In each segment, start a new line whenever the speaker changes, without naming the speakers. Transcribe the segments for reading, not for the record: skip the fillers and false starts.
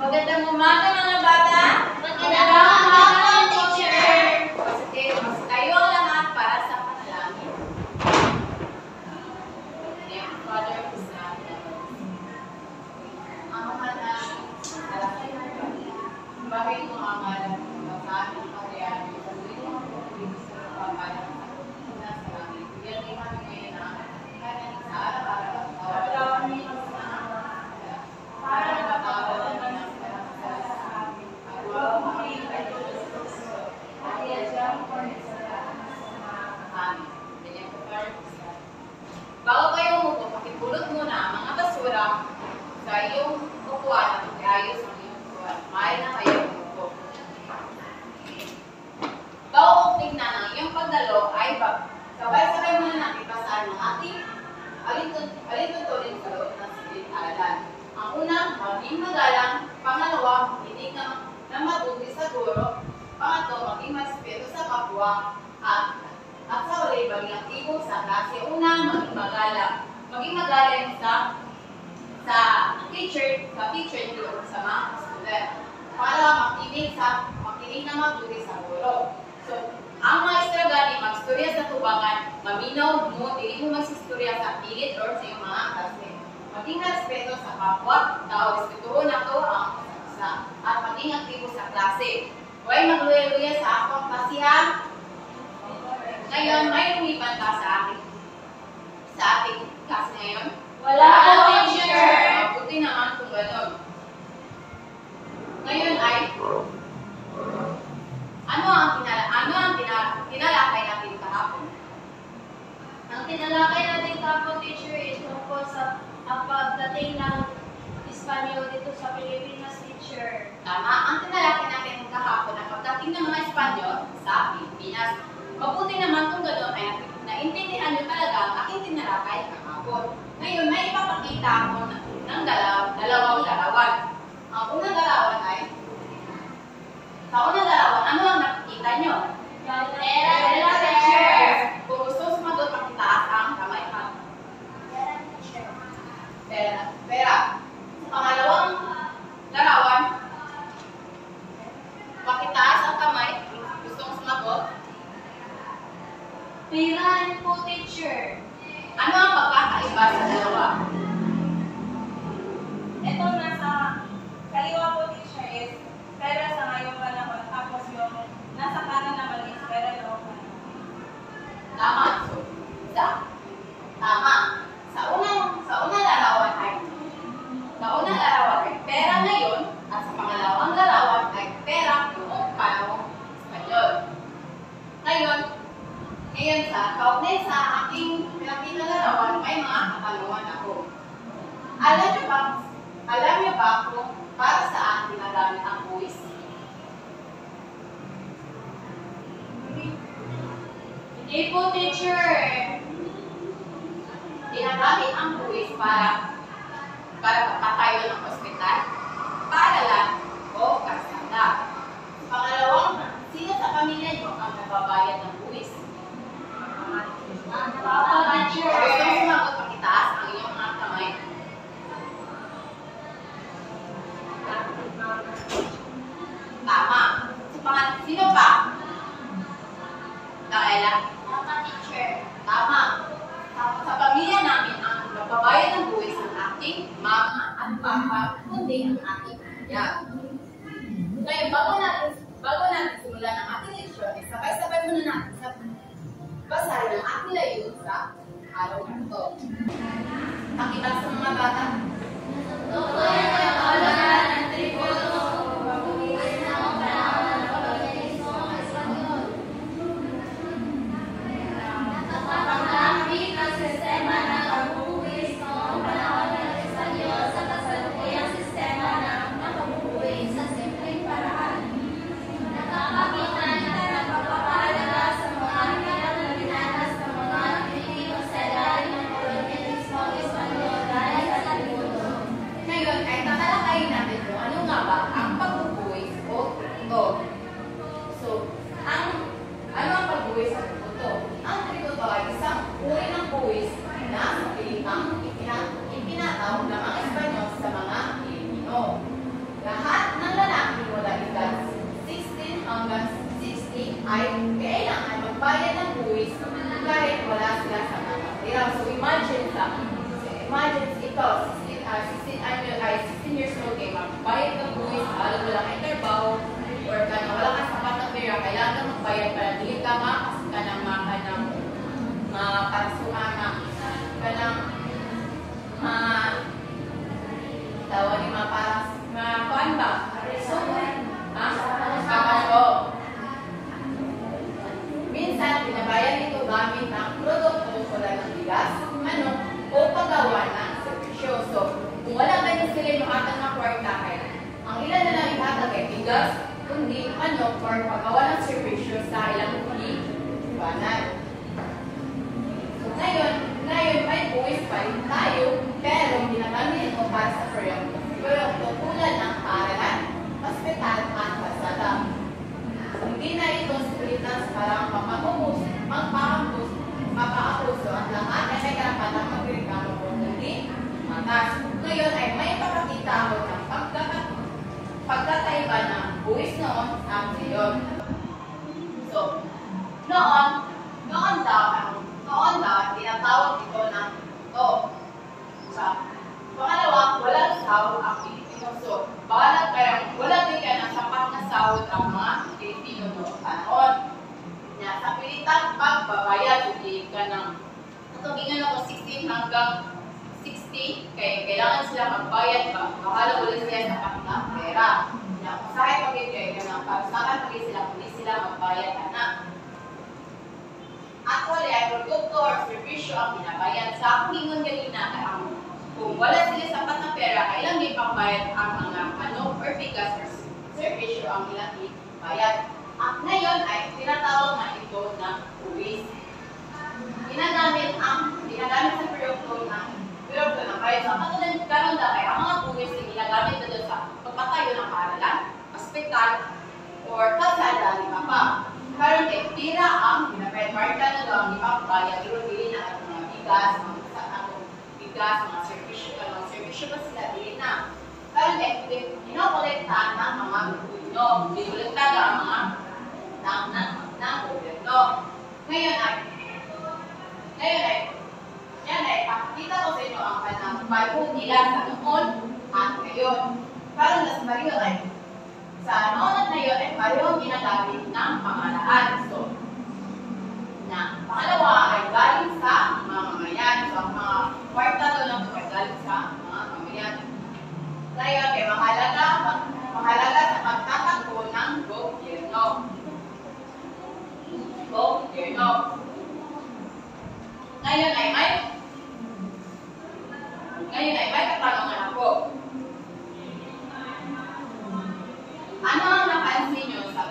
Magandang umaga mga bata!
Magandang umaga, teacher!
Sige, mas tayo ang lahat para sa panalangin. Name Father, who art in heaven. Ang mahal na alakay ng Panginoon, bagay mo ang ngalan mo sa aming pangyayari, sa tuwing mo ang pagpapalito sa pagpapalang sa kutunan sa langit. Yan ay kami ngayon na kanin sa araw-araw at tawag kami para matawag namin ang kasalanan sa amin. At huwag mo kami ikatuloy at iadya mo kami sa lahat ng masama. Amen. Ganyan po, Father. Bago kayo umupo, pakipulot muna ang mga basura sa iyong upuan at iayos ang iyong upuan. Maaari na kayo umupo. Bago kong tingnan ang iyong pagdalo ay sabay-sabay muna natin basahin ang ating alintutulin sa loob ng silid-aralan. Ang una, maging magalang. Pangalawa, makinig na mabuti sa guro. Pangatlo, maging respeto sa kapwa. At sa uli, maging aktibo sa klase. Una, maging magalang. Maging magalang sa teacher, hindi o sa mga student. Pangalawa, makinig na mabuti sa guro. So, ang mga estragani, magstorya sa tubangan, maminaw mo, hindi mo magsistorya sa pilit or sa iyong mga klase. Maging respeto sa kapwa, tao, respetuhon ako ang isa, at maging aktibo sa klase. Huwag magluya-luya sa ako ang klase ha. Ngayon, may lumipan ka sa ating klase ngayon?
Wala po, teacher!
Mabuti naman kung gano'n. Ngayon ay, ano ang tinalakay natin kahapon?
Ang tinalakay natin kahapon, teacher, is tungkol sa pagdating ng Espanyol dito sa Pilipinas, teacher.
Tama, ang tinalakay natin kahapon ang pagdating ng mga Espanyol sa Pilipinas. Mabuti naman kung gano'n ay naintindihan nyo talaga ang aking tinalakay kahapon. Ngayon, may ipapakita ako ng dalawang larawan. Ang unang larawan ay, sa unang larawan, ano ang nakikita nyo?
Pera, teacher!
Kung gusto sumagot, pakitaas ang kamay ha.
Pera, teacher.
Pera. Sa pangalawang larawan, pakitaas ang kamay. Gustong sumagot?
Pirahan po, teacher.
Ano ang pagkakaiba sa dalawa?
Ito nasa kaliwa po, teacher, is pera sa ngayong panahon. Tapos yung nasa kanan naman is pera noong panahon.
Tama. So, isa. Tama. Sa unang larawan ay pera ngayon at sa pangalawang larawan ay pera noong panahong Espanyol. Ngayon sa kaugnay sa aking pinakita larawan, may mga katanungan ako. Alam niyo ba kung para saan ginagamit ang buwis?
Hindi po, teacher.
Ginagamit ang buwis para patayo ng ospital, paaralan, o kalsada. Pangalawang, sino sa pamilya niyo ang nagbabayad ng buwis?
Papa, teacher.
Gusto mo sumagot, pakitaas ang iyong mga kamay. Tama. Sino pa? Kaela?
Papa, teacher.
Tama. Sa pamilya namin, ang nagbabayad ng buwis ang aking mama at papa, kundi ang aking pamilya. Ngayon, bago natin simulan ang ating leksyon, sabay-sabay muna natin sa basahin ang ating layunin sa araw na ito. Pakibasa sa mga bata.
Sa
imagine ikaw, 16 years old kayo, magbayad ka buwis, alam wala kang trabaho, or ka na wala kang sapat na pera, kailangan ka magbayad para hindi ka makas ka ng karasuhan ka ng tawa ni kuan ba? Kakasyo. Minsan, binabayan ito gamit ng produkto tulad ng bigas, manok, o paggawa ng servisyo. So, kung wala ganyan sila yung hatag ng kwarta, kaya ang ilan na lang ihatag ay bigas, kundi manok, or paggawa ng servisyo sa ilang ibanan. So, ngayon may buwis pa rin tayo, pero ginagamit ito para sa produkto tulad ng paaralan, hospital, at pasada. Hindi na ito sulitas para magpapauso at lahat ay may karapatang magreklamo kung hindi matas. Ngayon ay may papakita ako ng pagkakaiba ng buwis noon at ngayon. So, noon daw, tinatawag ito ng to. Pangalawa, walang sahod ang Pilipino. So, wala din ka ng sapat na sahod ang mga Pilipino noong panahon. Sa pilitang pagbabayad, hindi ka ng tugingan ako 16 hanggang 60, kaya kailangan sila magbayad pa. Bahala ulit sila sa sapat na pera. Kung sa'kin pag-ibigay ka ng pagsakan, hindi sila magbayad na. Actually, ay produkto or servisyo ang binabayad. Sa akong ingon kanina, kung wala sila sapat na pera, kailan may pangbayad ang mga manok or bigas or servisyo ang ilang ibayad. At ngayon ay tinatawag na ito ng buwis. Ginagamit sa produkto ng bayad. So, katulad karon dahil ang mga buwis ay ginagamit na doon sa pagpatayo ng paaralan, ospital, or kalsada, di ba pa? Karon ay tira ang binabayad. Marka na doon ang ipapayag, bili na at mga bigas, mga servisyo pa sila, bili na. Karon ay inokolekta ng mga gobyerno. Inokolekta ng mga ng gobyerno. Ngayon ay pakita ko sa inyo ang kanang bayad nila sa noon at ngayon. Karon sa ngayon ay sa noon at ngayon ay parehong ginagamit ng pamahalaan. So, pangalawa ay galing sa mga mamayan. So, ang mga kwarta doon ang galing sa mga mamayan. Ngayon ay mahalaga sa pagtatakbo ng gobyerno. Ngayon ay may katanungan ako. Ano ang napansin nyo sa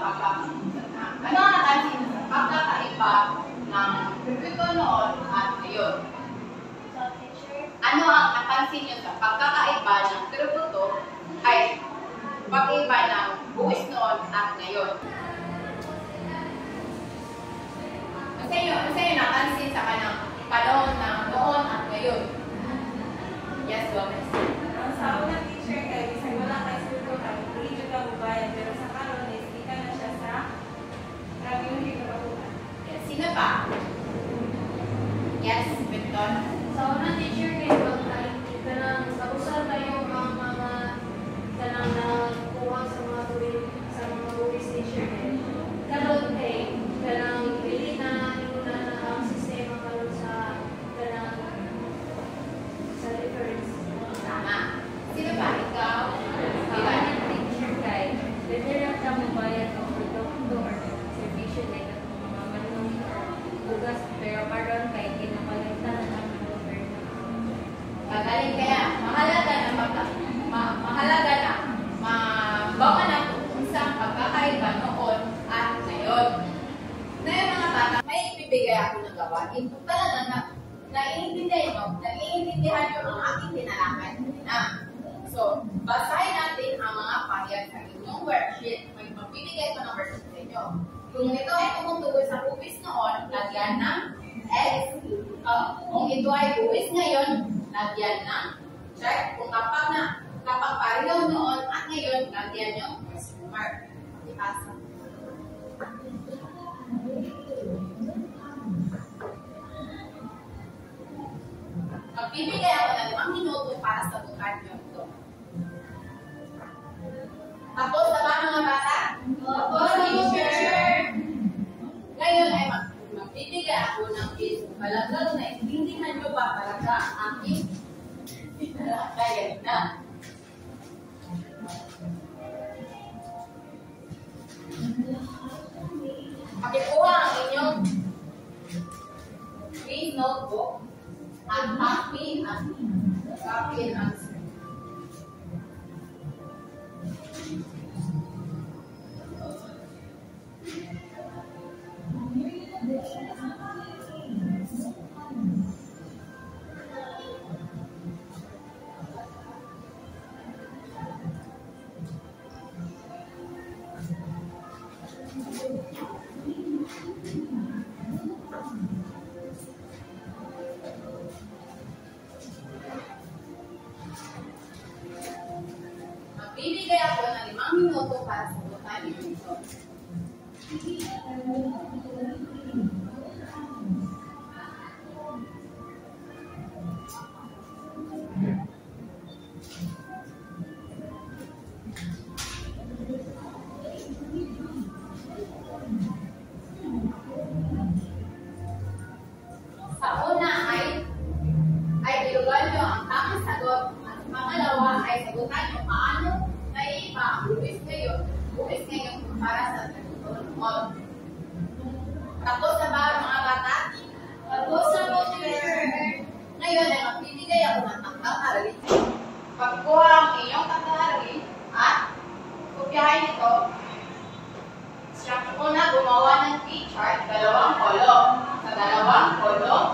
pagkakaiba ng produkto noon at ngayon? Ano ang napansin nyo sa pagkakaiba ng produkto ay pag-iba ng buwis noon at ngayon? Sa inyo napansin sa kanang panahon ng noon at ngayon? Yes, Gomez.
Sa unang teacher kayo, isang wala kayo suto ka, hindi ka bubayan, pero sa karon is ika na siya sa grabe yung hikababuhan.
Yes, sino pa? Yes, Victor.
Sa unang teacher kayo, nag-usal kayo ang mga kanang nakuha sa mga buwis teacher kayo. Karon kay kanang pili na ang sistema karon sa kanang sa reference.
Tama. Sino pa? Ikaw?
Sa unang teacher kayo, pwede lang ka mabayad ng produkto or servisyo like mga manong or bugas, pero karon kay kinapalitan na ng gobyerno.
Magaling kaya. Mahalaga na mabawa na kung saan pagkakaiba noon at ngayon. Ngayon mga bata, may ibibigay ako ng gawain. Kung talaga naiintindihan nyo ang aking tinalakay kanina. So, basahin natin ang mga pahayag sa inyong worksheet. May magbibigay ko ng worksheet sa inyo. Kung ito ay tumutugon sa buwis noon, lagyan ng X. Kung ito ay buwis ngayon, lagyan ng check. Kung kapag pareho noon at ngayon, lagyan nyo question mark. Ipasa. Magbibigay ako ng Magbibigay ako ng 5 minuto para sagutan niyo ito. Sa una ay bilugan nyo ang tamang sagot. At sa pangalawa ay sagutan nyo paano naiiba ang buwis ngayon para sa pagtutunan. Tapos na ba mga bata?
Tapos na po, teacher.
Ngayon ay magbibigay ako ng takdang aralin. Pagkuha ang iyong takdang aralin at kopyahin ito. Siya una gumawa ng T-chart, 2 kolong. Sa 2 kolong,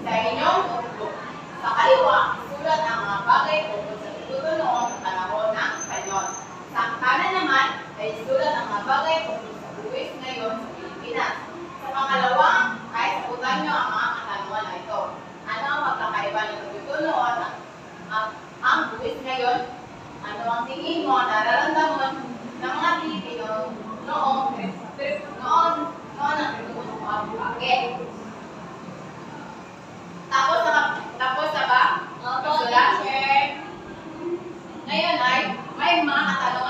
sa inyong notebook. Sa kaliwa, sulat ang mga bagay tungkol sa tututo noon sa panahon ng kanyon. Sa kanan naman, ay sulat ang mga bagay tungkol sa buwis ngayon sa Pilipinas. Sa pangalawa, ay sagutan nyo ang mga katanungan na ito. Ano ang pagkakaiba ng tututo noon at ang buwis ngayon? Ano ang tingin mo, nararamdaman ng mga Pilipino noong ang bakit? Tapos na ba?
Opo,
Sulat?
teacher.
Ngayon ay may mga katanungan